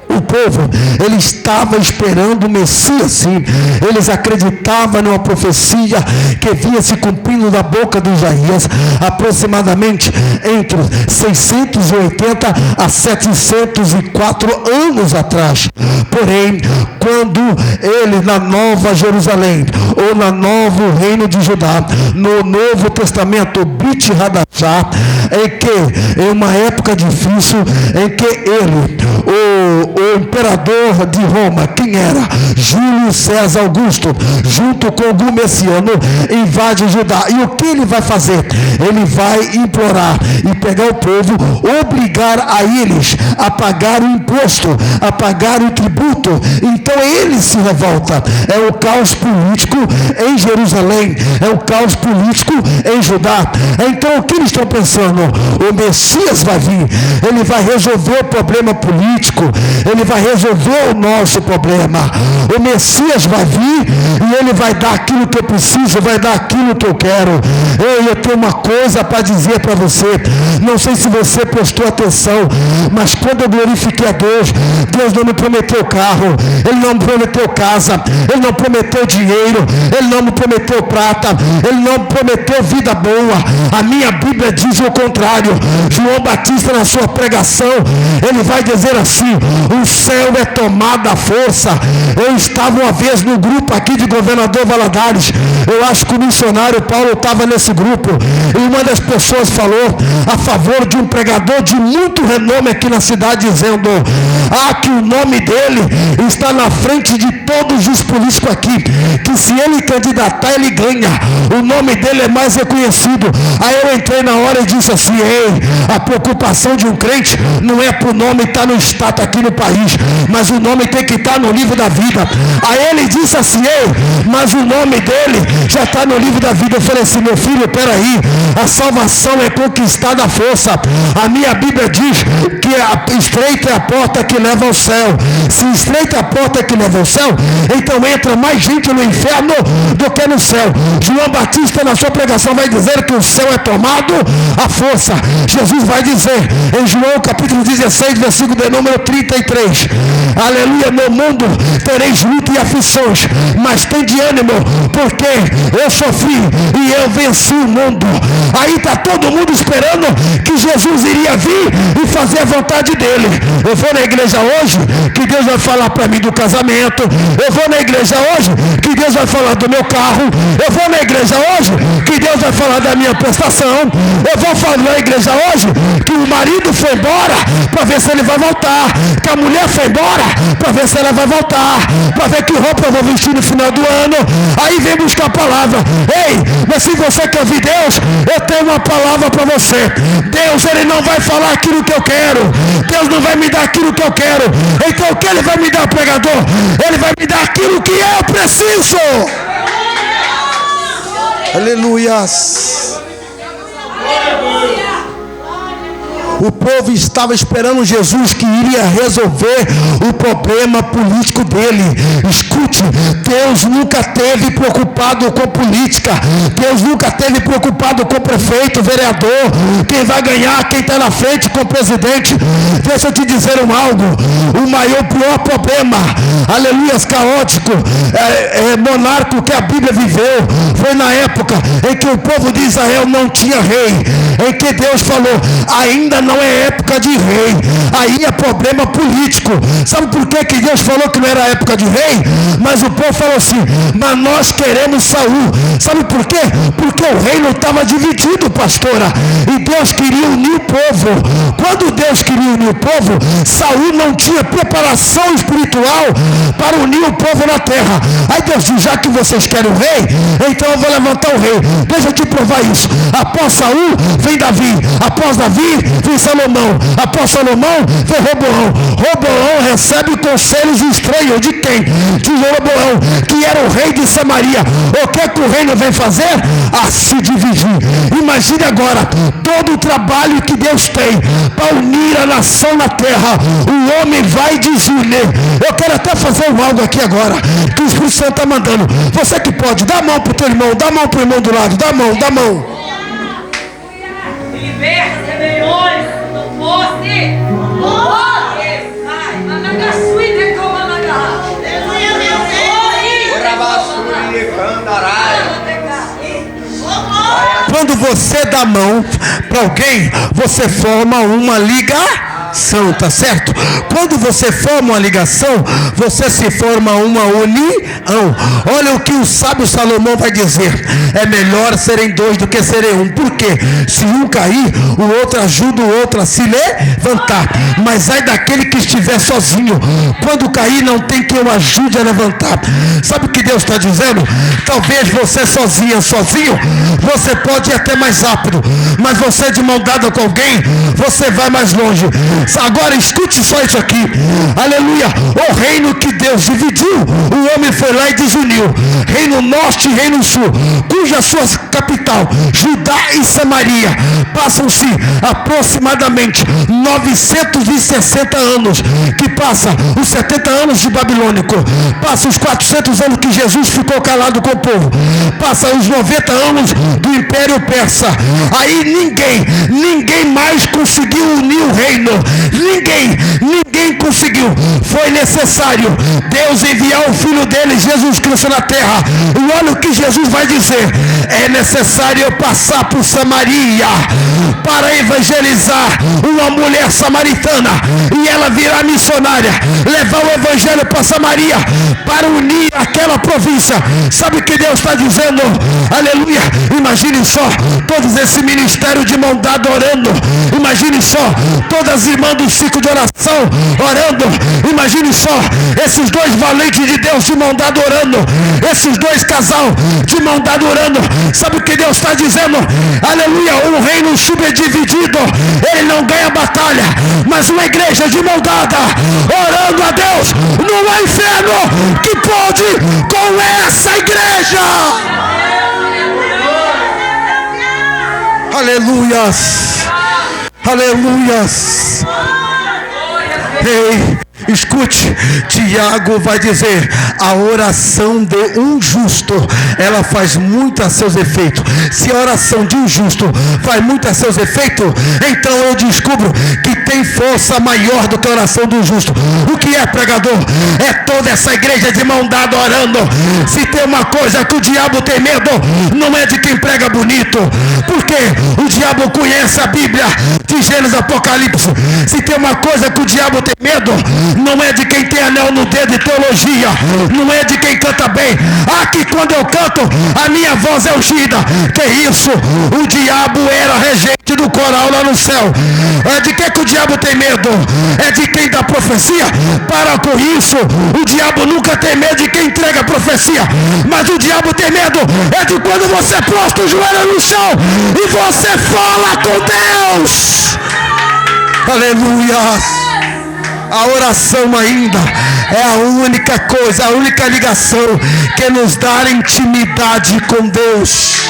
O povo, ele estava esperando o Messias, sim. Eles acreditavam numa profecia que vinha se cumprindo da boca de Isaías, aproximadamente entre 680 a 704 anos atrás. Porém, quando ele na Nova Jerusalém, ou na Novo Reino de Judá, no Novo Testamento, Brit Hadashah, em uma época difícil, em que ele, o imperador de Roma, quem era? Júlio César Augusto, junto com o Messiano, invade Judá. E o que ele vai fazer? Ele vai implorar e pegar o povo, obrigar a eles a pagar o imposto, a pagar o tributo. Então ele se revolta. É o caos político em Jerusalém, é o caos político em Judá. Então o que eles estão pensando? O Messias vai vir, ele vai resolver o problema político, ele vai resolver o nosso problema. O Messias vai vir e ele vai dar aquilo que eu preciso, vai dar aquilo que eu quero. Eu tenho uma coisa para dizer para você. Não sei se você prestou atenção, mas quando eu glorifiquei a Deus, Deus não me prometeu carro, ele não me prometeu casa, ele não prometeu dinheiro, ele não me prometeu prata, ele não me prometeu vida boa. A minha Bíblia diz o contrário. João Batista, na sua pregação, ele vai dizer assim: o céu é tomado à força. Eu estava uma vez no grupo aqui de Governador Valadares, eu acho que o missionário Paulo estava nesse grupo, e uma das pessoas falou a favor de um pregador de muito renome aqui na cidade, dizendo que o nome dele está na frente de todos os políticos aqui, que se ele candidatar ele ganha, o nome dele é mais reconhecido. Aí eu entrei na hora e disse assim: ei, a preocupação de um crente não é para o nome estar no status aqui no país, mas o nome tem que estar no livro da vida. Aí ele disse assim: ei, mas o nome dele já está no livro da vida. Eu falei assim: meu filho, peraí, a salvação é conquistada à força. A minha Bíblia diz que estreita é a porta que leva ao céu. Se estreita é a porta que leva ao céu, então entra mais gente no inferno do que no céu. João Batista, na sua pregação, vai dizer que o céu é tomado à força. Jesus vai dizer em João capítulo 16, versículo de número 33, aleluia: no mundo tereis luta e aflições, mas tem de ânimo, porque eu sofri e eu venci o mundo. Aí está todo mundo esperando que Jesus iria vir e fazer a vontade dele. Eu vou na igreja hoje, que Deus vai falar para mim do casamento. Eu vou na igreja hoje, que Deus vai falar do meu carro. Eu vou na igreja hoje, que Deus vai falar da minha prestação. Eu vou falar na igreja hoje que o marido foi embora para ver se ele vai voltar, que a mulher foi embora para ver se ela vai voltar, para ver que roupa eu vou vestir no final do ano. Aí vem buscar a palavra. Ei, mas se você quer ouvir Deus, eu tenho uma palavra para você. Deus, ele não vai falar aquilo que eu quero, Deus não vai me dar aquilo que eu quero. Então o que ele vai me dar, pregador? Ele vai me dar aquilo que eu preciso. Aleluias. O povo estava esperando Jesus que iria resolver o problema político dele. Escute, Deus nunca teve preocupado com política. Deus nunca teve preocupado com prefeito, vereador, quem vai ganhar, quem está na frente com o presidente. Deixa eu te dizer algo. O pior problema, aleluia, caótico, monarco que a Bíblia viveu, foi na época em que o povo de Israel não tinha rei, em que Deus falou, ainda não é época de rei, aí é problema político. Sabe por que Deus falou que não era época de rei? Mas o povo falou assim, mas nós queremos Saul. Sabe por quê? Porque o reino estava dividido, pastora, e Deus queria unir o povo. Quando Deus queria unir o povo, Saul não tinha preparação espiritual para unir o povo na terra. Aí Deus diz, já que vocês querem o rei, então eu vou levantar o rei. Deixa eu te provar isso. Após Saul, vem Davi. Após Davi, vem Salomão. Após Salomão, vem Roboão. Roboão recebe conselhos estranhos de quem? De Roboão, que era o rei de Samaria. O que o reino vem fazer? A se dividir. Imagine agora, todo o trabalho que Deus tem para unir a nação na terra, o homem vai desunir. Eu quero até fazer algo aqui agora, que o Espírito Santo está mandando. Você que pode, dá a mão para o teu irmão, dá a mão para o irmão do lado, dá a mão, dá a mão. Liberta as rebeliões, não fosse. Quando você dá a mão para alguém, você forma uma ligação, tá certo? Quando você forma uma ligação, você se forma uma união. Olha o que o sábio Salomão vai dizer: é melhor serem dois do que serem um. Por quê? Se um cair, o outro ajuda o outro a se levantar. Mas ai daquele que estiver sozinho, quando cair não tem quem o ajude a levantar. Sabe o que Deus está dizendo? Talvez você sozinho, você pode ir até mais rápido, mas você de mão dada com alguém, você vai mais longe. Agora escute só isso aqui, aleluia. O reino que Deus dividiu, o homem foi lá e desuniu. Reino norte e reino sul, cuja sua capital, Judá e Samaria, passam-se aproximadamente 960 anos, que passa os 70 anos de babilônico, passa os 400 anos que Jesus ficou calado com o povo, passa os 90 anos do Império Persa. Aí ninguém mais conseguiu unir o reino. Ninguém conseguiu. Foi necessário Deus enviar o Filho dele, Jesus Cristo, na terra. E olha o que Jesus vai dizer: é necessário eu passar por Samaria para evangelizar uma mulher samaritana, e ela virá missionária, levar o evangelho para Samaria, para unir aquela província. Sabe o que Deus está dizendo? Aleluia. Imagine só todos esse ministério de mão dada orando. Imagine só todas as irmãs do ciclo de oração orando. Imagine só esses dois valentes de Deus de mão dada orando, esses dois casal de mão dada orando. Sabe o que Deus está dizendo? Aleluia. Um reino subdividido, ele não ganha batalha, mas uma igreja de mão dada orando a Deus, não há inferno que pode com essa igreja. Aleluias, aleluias. Ei, escute, Tiago vai dizer: a oração de um justo, ela faz muito a seus efeitos. Se a oração de um justo faz muito a seus efeitos, então eu descubro que tem força maior do que a oração do justo. O que é, pregador? É toda essa igreja de mão dada orando. Se tem uma coisa que o diabo tem medo, não é de quem prega bonito, porque o diabo conhece a Bíblia de Gênesis, Apocalipse. Se tem uma coisa que o diabo tem medo, não é de quem tem anel no dedo e teologia, não é de quem canta bem. Aqui quando eu canto, a minha voz é ungida. Que isso? O diabo era regente do coral lá no céu. É de que o diabo tem medo? É de quem dá profecia? Para com isso. O diabo nunca tem medo de quem entrega a profecia, mas o diabo tem medo é de quando você prostra o joelho no chão e você fala com Deus. Aleluia. A oração ainda é a única coisa, a única ligação que nos dá intimidade com Deus.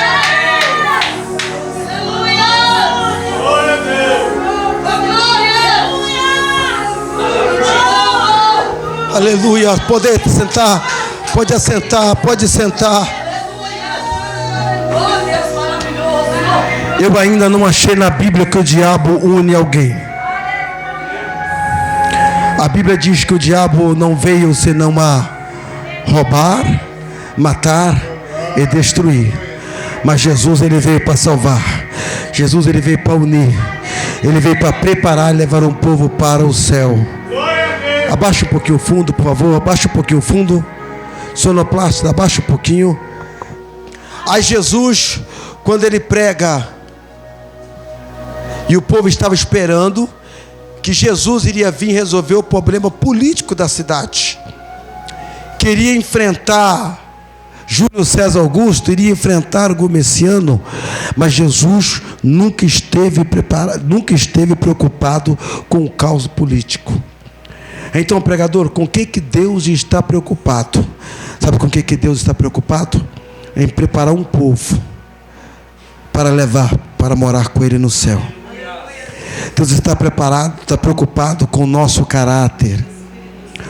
Aleluia. Pode sentar. Pode assentar. Pode sentar. Oh, Deus maravilhoso. Eu ainda não achei na Bíblia que o diabo une alguém. A Bíblia diz que o diabo não veio senão a roubar, matar e destruir. Mas Jesus, ele veio para salvar. Jesus, ele veio para unir. Ele veio para preparar e levar um povo para o céu. Abaixa um pouquinho o fundo, por favor. Abaixa um pouquinho o fundo. Sonoplasta, abaixa um pouquinho. Aí Jesus, quando ele prega, e o povo estava esperando que Jesus iria vir resolver o problema político da cidade. Queria enfrentar Júlio César Augusto, iria enfrentar o Domiciano, mas Jesus nunca esteve preparado, nunca esteve preocupado com o caos político. Então, pregador, com que Deus está preocupado? Sabe com que Deus está preocupado? Em preparar um povo para levar, para morar com Ele no céu. Deus está preparado, está preocupado com o nosso caráter,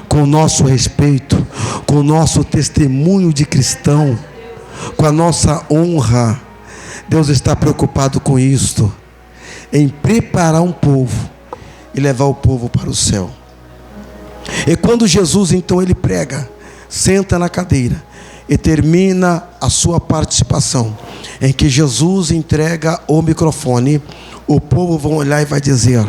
com o nosso respeito, com o nosso testemunho de cristão, com a nossa honra. Deus está preocupado com isto, em preparar um povo e levar o povo para o céu. E quando Jesus então ele prega, senta na cadeira e termina a sua participação, em que Jesus entrega o microfone, o povo vai olhar e vai dizer: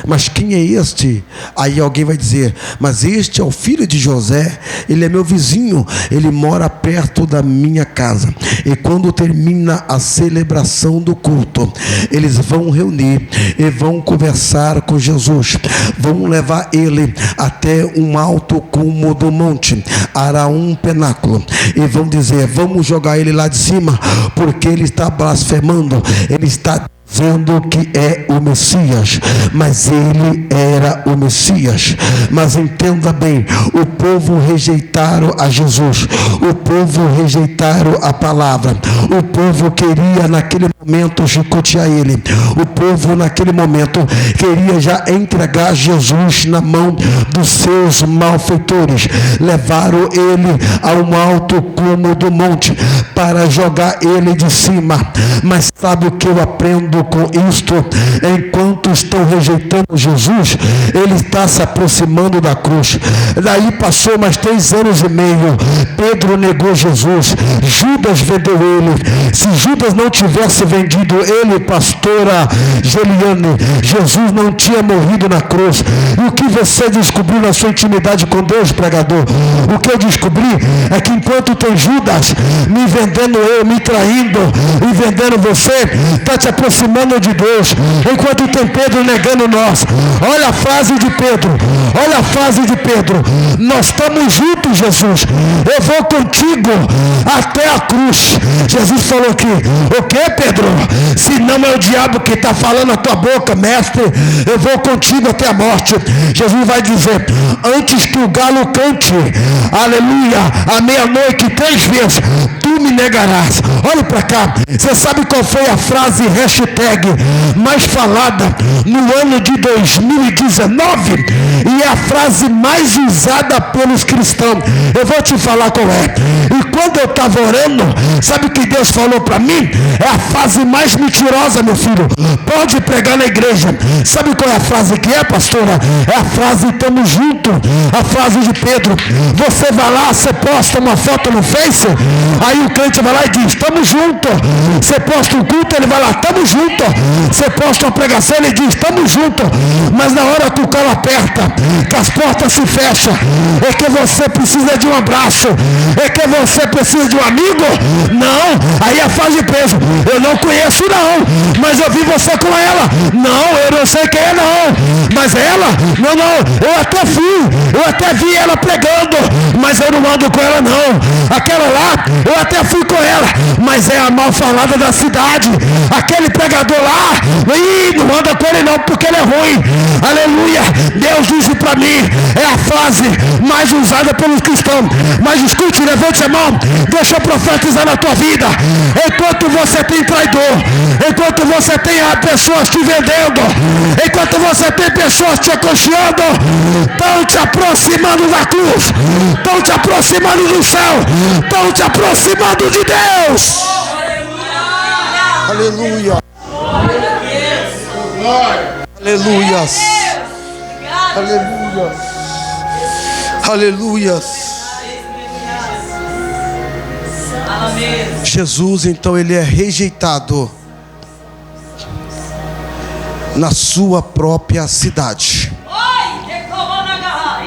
mas quem é este? Aí alguém vai dizer: mas este é o filho de José, ele é meu vizinho, ele mora perto da minha casa. E quando termina a celebração do culto, eles vão reunir e vão conversar com Jesus, vão levar ele até um alto cume do monte, Araum Penáculo, e vão dizer: vamos jogar ele lá de cima, porque ele está blasfemando, ele está dizendo que é o Messias, mas ele era o Messias. Mas entenda bem, o povo rejeitaram a Jesus, o povo rejeitaram a palavra, o povo queria naquele momento chicotear ele, o povo naquele momento queria já entregar Jesus na mão dos seus malfeitores. Levaram ele a um alto cume do monte para jogar ele de cima. Mas sabe o que eu aprendo com isto? Enquanto estão rejeitando Jesus, ele está se aproximando da cruz. Daí passou mais 3 anos e meio, Pedro negou Jesus, Judas vendeu ele. Se Judas não tivesse vendido ele, pastora Geliane, Jesus não tinha morrido na cruz. E o que você descobriu na sua intimidade com Deus, pregador? O que eu descobri é que enquanto tem Judas me vendendo eu, me traindo e vendendo você, está te aproximando de Deus, enquanto tem Pedro negando nós. Olha a frase de Pedro, olha a frase de Pedro: nós estamos juntos, Jesus, eu vou contigo até a cruz. Jesus falou aqui: o que, Pedro? Se não é o diabo que está falando na tua boca, mestre, eu vou contigo até a morte. Jesus vai dizer: antes que o galo cante, aleluia, à meia-noite 3 vezes, tu me negarás. Olha para cá, você sabe qual foi a frase hashtag mais falada no ano de 2019? E é a frase mais usada pelos cristãos. Eu vou te falar qual é. E quando eu estava orando, sabe o que Deus falou para mim? É a frase mais mentirosa, meu filho. Pode pregar na igreja. Sabe qual é a frase que é, pastora? É a frase "estamos juntos". A frase de Pedro. Você vai lá, você posta uma foto no Face, aí o crente vai lá e diz: estamos juntos. Você posta um culto, ele vai lá: estamos juntos. Você posta uma pregação, ele diz: estamos juntos. Mas na hora que o calo aperta, que as portas se fecham, é que você precisa de um abraço, é que você precisa de um amigo. Não, aí é a frase de Pedro: eu não conheço não, mas eu vi você com ela. Não, eu não sei quem é não, mas ela, não, eu até fui, eu até vi ela pregando, mas eu não ando com ela não. Aquela lá, eu até fui com ela, mas é a mal falada da cidade. Aquele pregador lá, não anda com ele não, porque ele é ruim. Aleluia. Deus disse para mim, é a fase mais usada pelos cristãos. Mas escute, levante a mão, deixa eu profetizar na tua vida. Enquanto você tem traidor, enquanto você tem pessoas te vendendo, enquanto você tem pessoas te aconchegando, estão te aproximando da cruz, estão te aproximando do céu, estão te aproximando de Deus. Aleluia. Aleluia. Aleluia. Aleluia. Jesus, então, ele é rejeitado na sua própria cidade.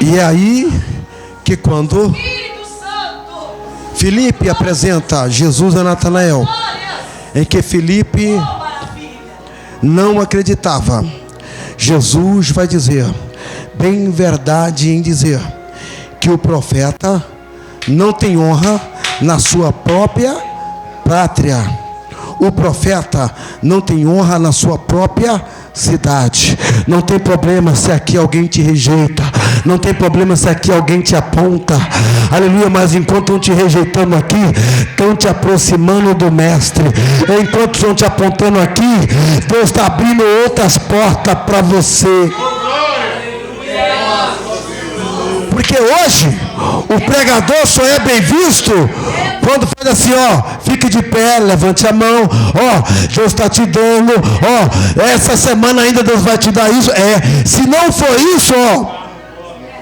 E é aí que quando Filipe apresenta Jesus a Natanael, em que Filipe não acreditava, Jesus vai dizer, bem verdade em dizer, que o profeta não tem honra na sua própria pátria. O profeta não tem honra na sua própria cidade. Não tem problema se aqui alguém te rejeita, não tem problema se aqui alguém te aponta, aleluia, mas enquanto estão te rejeitando aqui, estão te aproximando do mestre. Enquanto estão te apontando aqui, Deus está abrindo outras portas para você. Porque hoje o pregador só é bem visto quando faz assim, ó, fique de pé, levante a mão, ó, Deus está te dando, ó, essa semana ainda Deus vai te dar isso. Se não for isso, ó,